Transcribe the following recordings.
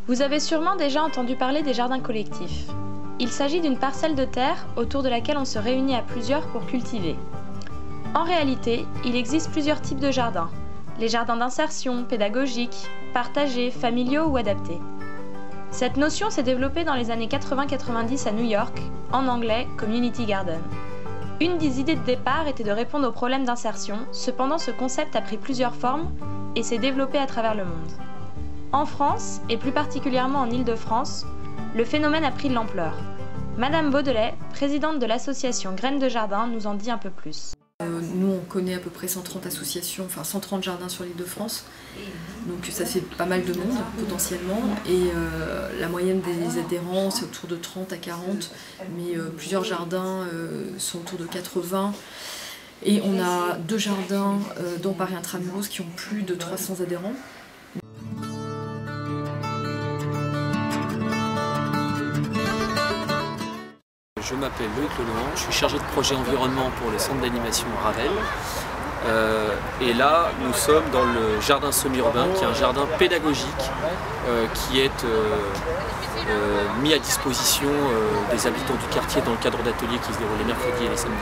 Vous avez sûrement déjà entendu parler des jardins collectifs. Il s'agit d'une parcelle de terre autour de laquelle on se réunit à plusieurs pour cultiver. En réalité, il existe plusieurs types de jardins. Les jardins d'insertion, pédagogiques, partagés, familiaux ou adaptés. Cette notion s'est développée dans les années 80-90 à New York, en anglais Community Garden. Une des idées de départ était de répondre aux problèmes d'insertion, cependant ce concept a pris plusieurs formes et s'est développé à travers le monde. En France, et plus particulièrement en Île-de-France, le phénomène a pris de l'ampleur. Madame Baudelet, présidente de l'association Graines de Jardin, nous en dit un peu plus. Nous, on connaît à peu près 130 associations, enfin 130 jardins sur l'Île-de-France, donc ça fait pas mal de monde potentiellement, et la moyenne des adhérents c'est autour de 30 à 40, mais plusieurs jardins sont autour de 80, et on a 2 jardins dans Paris Intramuros qui ont plus de 300 adhérents. Je m'appelle Loïc Lelouan, je suis chargé de projet environnement pour le centre d'animation Ravel. Et là, nous sommes dans le jardin semi-urbain, qui est un jardin pédagogique qui est mis à disposition des habitants du quartier dans le cadre d'ateliers qui se déroulent les mercredis et les samedis.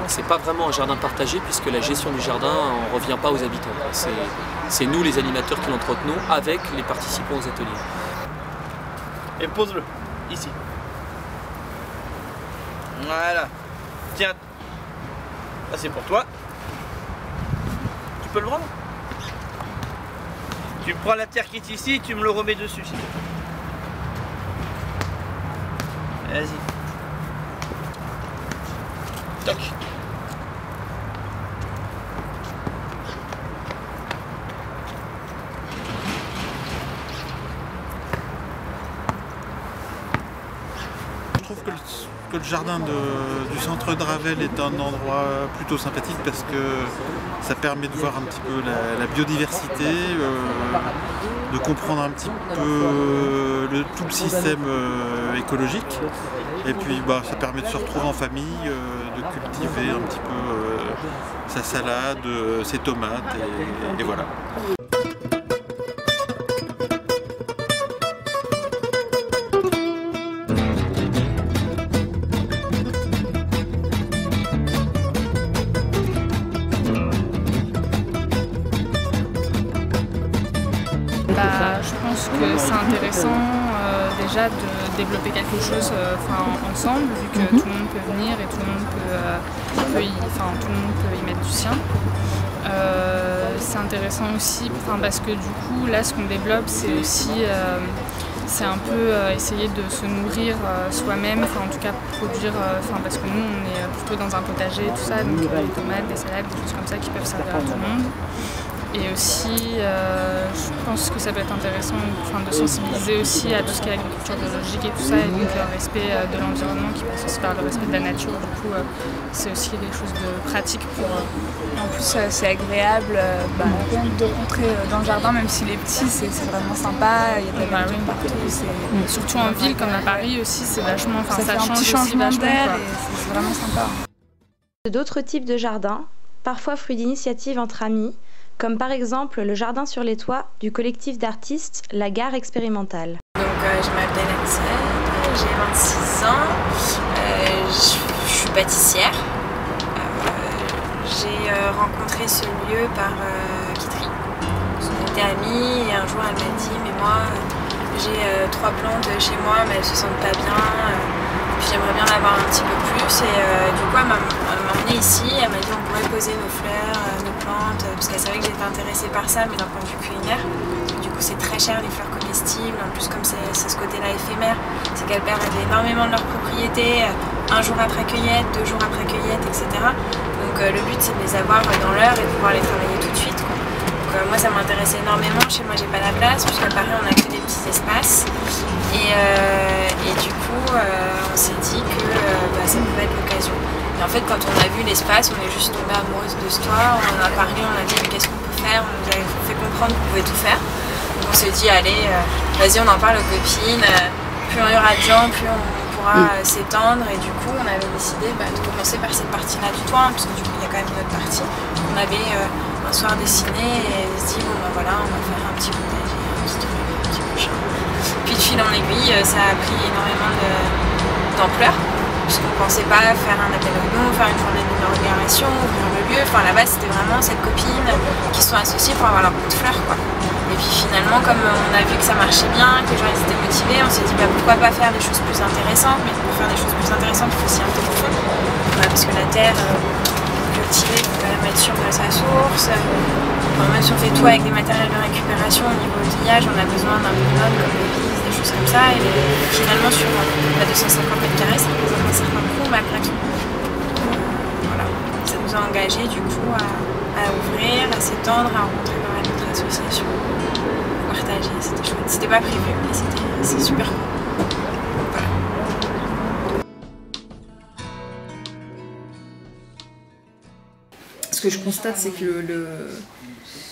C'est pas vraiment un jardin partagé puisque la gestion du jardin ne revient pas aux habitants. C'est nous les animateurs qui l'entretenons avec les participants aux ateliers. Et pose-le, ici. Voilà. Tiens. Ça c'est pour toi. Tu peux le prendre. Tu prends la terre qui est ici et tu me le remets dessus. Vas-y. Toc. Je trouve que le jardin du centre de Ravel est un endroit plutôt sympathique parce que ça permet de voir un petit peu la biodiversité, de comprendre un petit peu tout le système écologique, et puis ça permet de se retrouver en famille, de cultiver un petit peu sa salade, ses tomates, et voilà. Je pense que c'est intéressant déjà de développer quelque chose ensemble, vu que tout le monde peut venir et tout le monde peut y mettre du sien. C'est intéressant aussi parce que du coup là ce qu'on développe c'est aussi c'est un peu essayer de se nourrir soi-même, en tout cas produire, parce que nous on est plutôt dans un potager et tout ça, donc des tomates, des salades, des choses comme ça qui peuvent servir à tout le monde. Et aussi, je pense que ça peut être intéressant de sensibiliser aussi à tout ce qui est agriculture biologique et tout ça, et donc le respect de l'environnement qui passe aussi par le respect de la nature. Du coup, c'est aussi quelque chose de pratique pour... En plus, c'est agréable de rentrer dans le jardin, même s'il est petit, c'est vraiment sympa. Il y a de la nature partout. Surtout en ville comme à Paris aussi, c'est vachement... ça fait un petit changement d'air et c'est vraiment sympa. D'autres types de jardins, parfois fruits d'initiatives entre amis, comme par exemple le jardin sur les toits du collectif d'artistes La Gare Expérimentale. Donc je m'appelle Axel, j'ai 26 ans, je suis pâtissière. J'ai rencontré ce lieu par Kitry. On était amis et un jour elle m'a dit mais moi j'ai 3 plantes chez moi mais elles se sentent pas bien. Puis j'aimerais bien l'avoir un petit peu plus et du coup elle m'a emmenée ici, elle m'a dit on pourrait poser nos fleurs, nos plantes, parce qu'elle savait que j'étais intéressée par ça mais d'un point de vue culinaire. Du coup c'est très cher les fleurs comestibles, en plus comme c'est ce côté là éphémère, c'est qu'elles perdent énormément de leurs propriétés, un jour après cueillette, 2 jours après cueillette, etc. Donc le but c'est de les avoir dans l'heure et de pouvoir les travailler tout de suite, quoi. Donc moi ça m'intéresse énormément, chez moi j'ai pas la place, puisqu'à Paris on a que des petits espaces. Et du coup on s'est dit que ça pouvait être l'occasion. Et en fait quand on a vu l'espace, on est juste tombé amoureuse de ce toit, on en a parlé, on a dit mais qu'est-ce qu'on peut faire, on nous avait fait comprendre qu'on pouvait tout faire. Donc on s'est dit allez, vas-y on en parle aux copines, plus il y aura de gens, plus on pourra s'étendre, et du coup on avait décidé de commencer par cette partie-là du toit, parce que du coup il y a quand même une autre partie. On avait un soir dessiné et on s'est dit bon voilà, on va faire un petit potager, un petit truc, un petit machin. Puis de fil en aiguille, ça a pris énormément d'ampleur. Puisqu'on ne pensait pas faire un appel au don, faire une journée d'inauguration, ouvrir le lieu. Enfin, là-bas, c'était vraiment cette copine qui se sont associées pour avoir leur coup de fleur, quoi. Et puis finalement, comme on a vu que ça marchait bien, que les gens étaient motivés, on s'est dit pourquoi pas faire des choses plus intéressantes. Mais pour faire des choses plus intéressantes, il faut aussi un peu de fond. Parce que la terre, cultivée, il faut quand même être sûr de sa source. Même si on fait tout avec des matériels de récupération au niveau outillage, on a besoin d'un minimum comme des vis, des choses comme ça. Et finalement, sur 250 m², ça représente un certain coût malgré tout. Voilà. Ça nous a engagés du coup à ouvrir, à s'étendre, à rencontrer pas mal d'autres associations, à partager. C'était chouette. C'était pas prévu, mais c'est super cool. Voilà. Ce que je constate, c'est que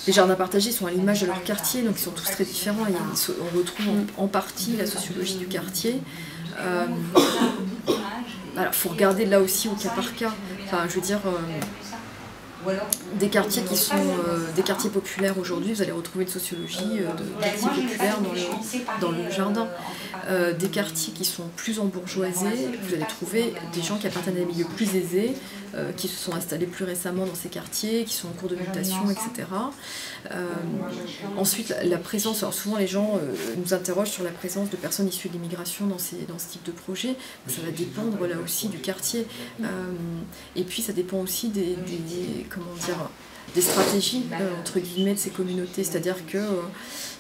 les jardins partagés sont à l'image de leur quartier, donc ils sont tous très différents. On retrouve en partie la sociologie du quartier. Alors, faut regarder là aussi au cas par cas. Enfin, je veux dire, des quartiers qui sont des quartiers populaires aujourd'hui, vous allez retrouver une sociologie de quartiers populaires dans le jardin. Des quartiers qui sont plus embourgeoisés, vous allez trouver des gens qui appartiennent à des milieux plus aisés, qui se sont installés plus récemment dans ces quartiers, qui sont en cours de mutation, etc. Ensuite, la présence, alors souvent les gens nous interrogent sur la présence de personnes issues de l'immigration dans ce type de projet. Ça va dépendre là aussi du quartier. Et puis ça dépend aussi des stratégies, entre guillemets, de ces communautés. C'est-à-dire que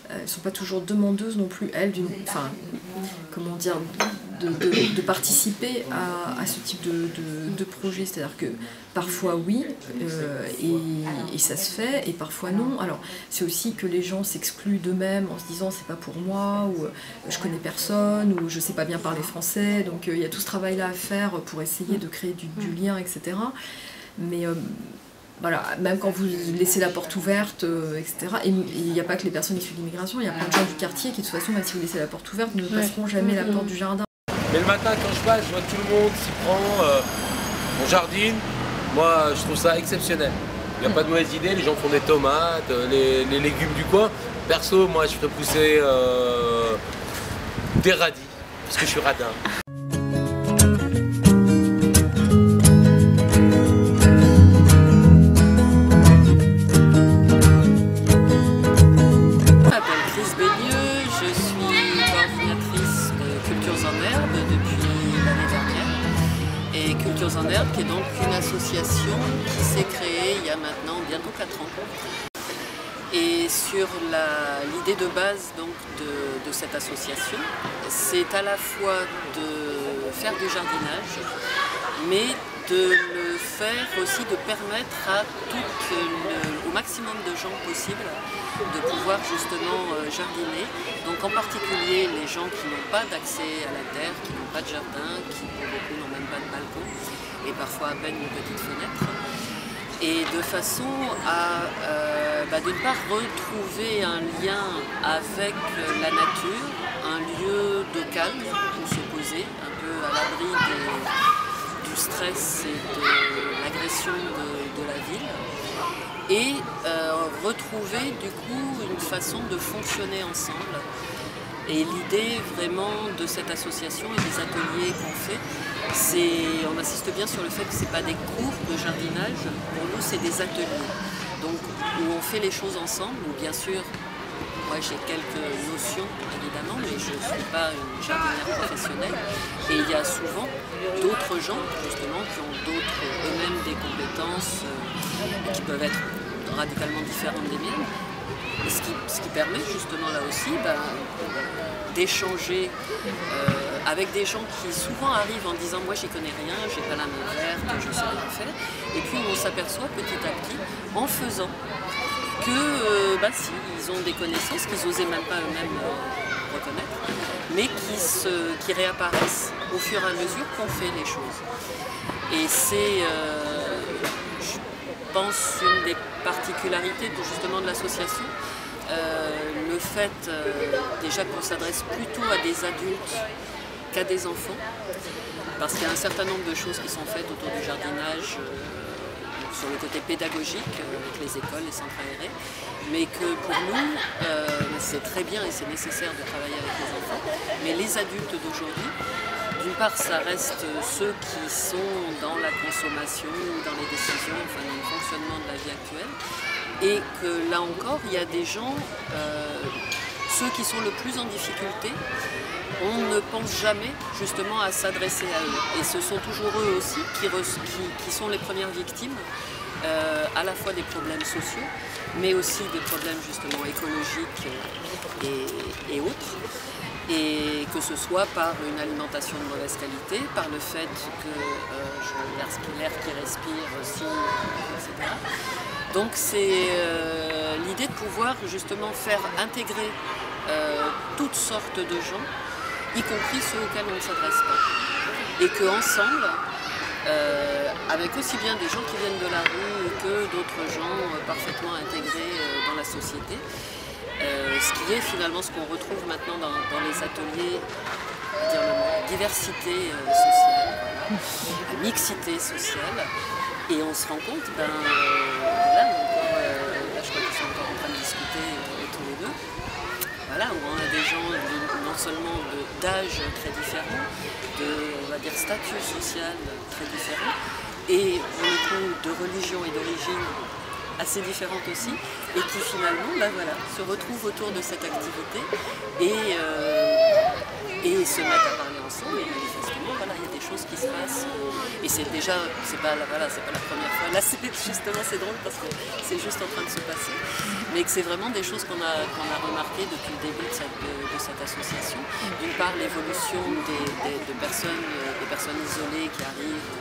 elles ne sont pas toujours demandeuses non plus, elles, de participer à ce type de projet. C'est-à-dire que parfois oui, et ça se fait, et parfois non. Alors c'est aussi que les gens s'excluent d'eux-mêmes en se disant c'est pas pour moi, ou je connais personne, ou je sais pas bien parler français. Donc il y a tout ce travail-là à faire pour essayer de créer du lien, etc. Mais voilà, même quand vous laissez la porte ouverte, etc. Et il n'y a pas que les personnes issues de l'immigration, il y a plein de gens du quartier qui, de toute façon, même si vous laissez la porte ouverte, ne passeront jamais la porte du jardin. Mais le matin, quand je passe, je vois que tout le monde s'y prend, on jardine. Moi, je trouve ça exceptionnel. Il n'y a pas de mauvaise idée, les gens font des tomates, les légumes du coin. Perso, moi, je ferais pousser des radis, parce que je suis radin. Cultures en Herbe, qui est donc une association qui s'est créée il y a maintenant bientôt 4 ans. Et sur l'idée de base donc, de cette association, c'est à la fois de faire du jardinage, mais de le faire aussi, de permettre à au maximum de gens possible de pouvoir justement jardiner. Donc en particulier les gens qui n'ont pas d'accès à la terre, qui n'ont pas de jardin, qui pour beaucoup n'ont même pas de balcon, et parfois à peine une petite fenêtre. Et de façon à, d'une part, retrouver un lien avec la nature, un lieu de calme où se poser, un peu à l'abri du stress et de l'agression de la ville, et retrouver du coup une façon de fonctionner ensemble. Et l'idée vraiment de cette association et des ateliers qu'on fait, on insiste bien sur le fait que ce n'est pas des cours de jardinage, pour nous c'est des ateliers. Donc où on fait les choses ensemble, où bien sûr, moi j'ai quelques notions évidemment, mais je ne suis pas une jardinière professionnelle. Et il y a souvent d'autres gens justement qui ont eux-mêmes des compétences qui peuvent être radicalement différentes des miennes. Ce qui permet justement là aussi d'échanger avec des gens qui souvent arrivent en disant moi j'y connais rien, j'ai pas la main verte, je sais rien faire, et puis on s'aperçoit petit à petit en faisant que si, ils ont des connaissances qu'ils n'osaient même pas eux-mêmes reconnaître, mais qui réapparaissent au fur et à mesure qu'on fait les choses. Et c'est je pense une des particularités justement de l'association, le fait déjà qu'on s'adresse plutôt à des adultes qu'à des enfants, parce qu'il y a un certain nombre de choses qui sont faites autour du jardinage sur le côté pédagogique avec les écoles, les centres aérés, mais que pour nous, c'est très bien et c'est nécessaire de travailler avec les enfants, mais les adultes d'aujourd'hui, d'une part, ça reste ceux qui sont dans la consommation, dans les décisions, enfin dans le fonctionnement de la vie actuelle, et que là encore, il y a des gens, ceux qui sont le plus en difficulté, on ne pense jamais justement à s'adresser à eux. Et ce sont toujours eux aussi qui sont les premières victimes, à la fois des problèmes sociaux, mais aussi des problèmes justement écologiques et autres. Et que ce soit par une alimentation de mauvaise qualité, par le fait que l'air qu'ils respirent aussi, etc. Donc c'est l'idée de pouvoir justement faire intégrer toutes sortes de gens, y compris ceux auxquels on ne s'adresse pas. Et qu'ensemble, avec aussi bien des gens qui viennent de la rue que d'autres gens parfaitement intégrés dans la société, ce qui est finalement ce qu'on retrouve maintenant dans les ateliers, dire la diversité sociale, la mixité sociale, et on se rend compte, là je crois qu'ils sont encore en train de discuter tous les deux, voilà, où on a des gens non seulement d'âge très différents, on va dire statut social très différent, et pour le coup de religion et d'origine assez différentes aussi, et qui finalement se retrouvent autour de cette activité et se mettent à parler ensemble, et manifestement il y a des choses qui se passent, et c'est déjà, c'est pas la première fois, là justement c'est drôle parce que c'est juste en train de se passer, mais que c'est vraiment des choses qu'on a remarquées depuis le début de cette association. D'une part l'évolution des personnes isolées qui arrivent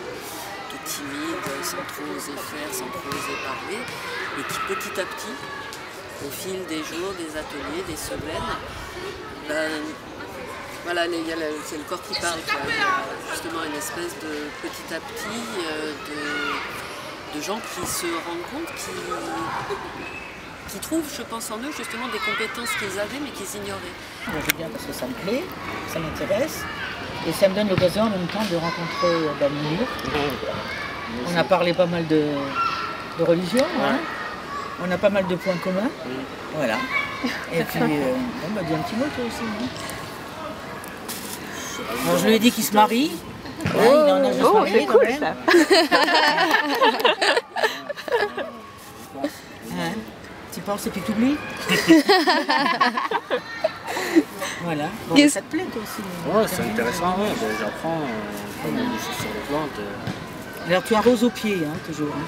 timides, sans trop oser faire, sans trop oser parler, et qui petit à petit, au fil des jours, des ateliers, des semaines, c'est le corps qui parle, quoi. Il y a justement une espèce de petit à petit de gens qui se rendent compte, qui trouvent, je pense, en eux justement des compétences qu'ils avaient mais qu'ils ignoraient. Moi je viens parce que ça me plaît, ça m'intéresse. Et ça me donne l'occasion en même temps de rencontrer Mounir. On a parlé pas mal de religion, hein. On a pas mal de points communs. Voilà. Et puis, dis un petit mot toi aussi. Hein. Alors, je lui ai dit qu'il se marie. Il en a juste marié, c'est cool ça. Hein, tu penses et puis tu oublies. Voilà. Bon, ça te plaît toi aussi? Ouais, c'est intéressant, j'apprends sur les plantes. Alors tu arroses aux pieds, hein, toujours. Hein.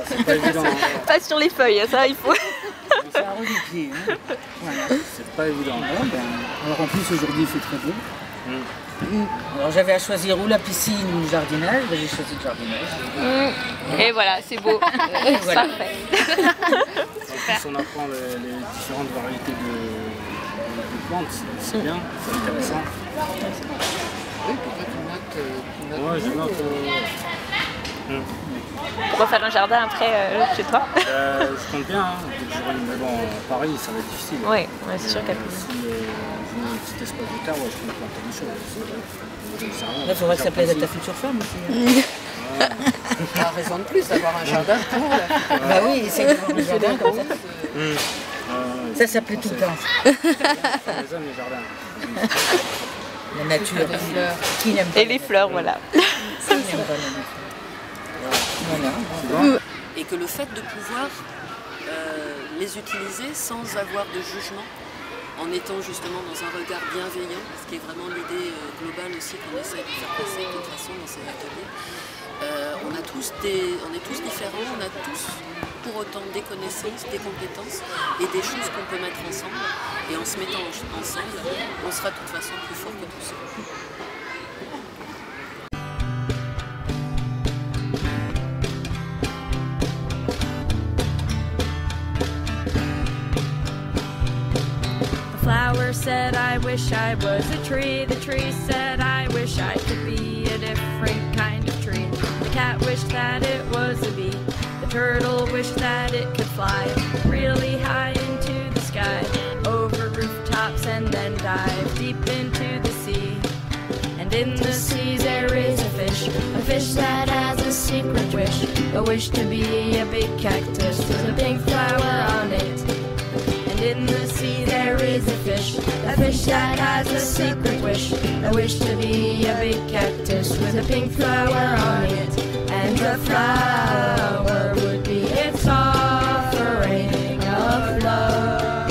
C'est pas évident. Pas sur les feuilles, ça il faut. Ça arrose aux pieds. Hein. Voilà. C'est pas évident. Alors en plus aujourd'hui il fait très beau. Alors j'avais à choisir ou la piscine ou le jardinage, j'ai choisi le jardinage. Et voilà, c'est beau. Voilà. Parfait. En plus on apprend les différentes variétés de plantes, c'est bien, c'est intéressant. Oui, pourquoi tu notes Ouais, je note. On va faire un jardin après chez toi. Je compte bien, mais bon, Paris ça va être difficile. Oui, c'est sûr qu'à plus. Si je mets un petit espace de terre, je compte planter des choses. Là, il faudrait que ça plaise à ta future femme aussi. T'as raison de plus d'avoir un jardin pour la future. Bah oui, essaye d'avoir un jardin comme ça. Ça plaît tout le temps. Les hommes, les jardins. La nature, les fleurs. Qui n'aime pas et les fleurs, voilà. Qui n'aime pas la nature. Voilà. Et que le fait de pouvoir les utiliser sans avoir de jugement, en étant justement dans un regard bienveillant, ce qui est vraiment l'idée globale aussi qu'on essaie de faire passer de toute façon dans ces ateliers. On est tous différents, on a tous pour autant des connaissances, des compétences et des choses qu'on peut mettre ensemble. Et en se mettant ensemble, on sera de toute façon plus fort que tout seul. The flower said, I wish I was a tree. The tree said, I wish I could be a different kind of tree. The cat wished that it was a bee. The turtle wished that it could fly really high into the sky, over rooftops and then dive deep into the sea. And in the sea there is a fish that has a secret wish, a wish to be a big cactus with a pink flower on it. And in the sea there is a fish that has a secret wish, a wish to be a big cactus with a pink flower on it. And the flower would be its offering of love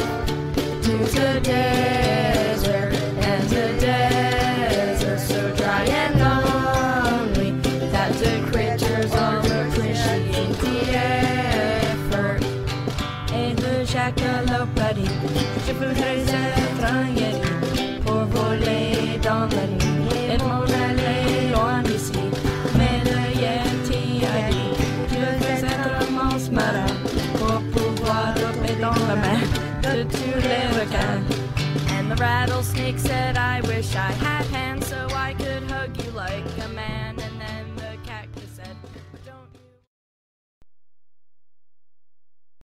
to the desert, and the desert so dry and lonely that the creatures don't appreciate the effort. Et le jackalope a dit, je voudrais être un yeti pour voler dans la nuit et m'en aller loin d'ici. Mais le yeti a dit, je voudrais être un monstre marin pour pouvoir tomber dans la mer de tous les requins. And the rattlesnake said, I wish I had hands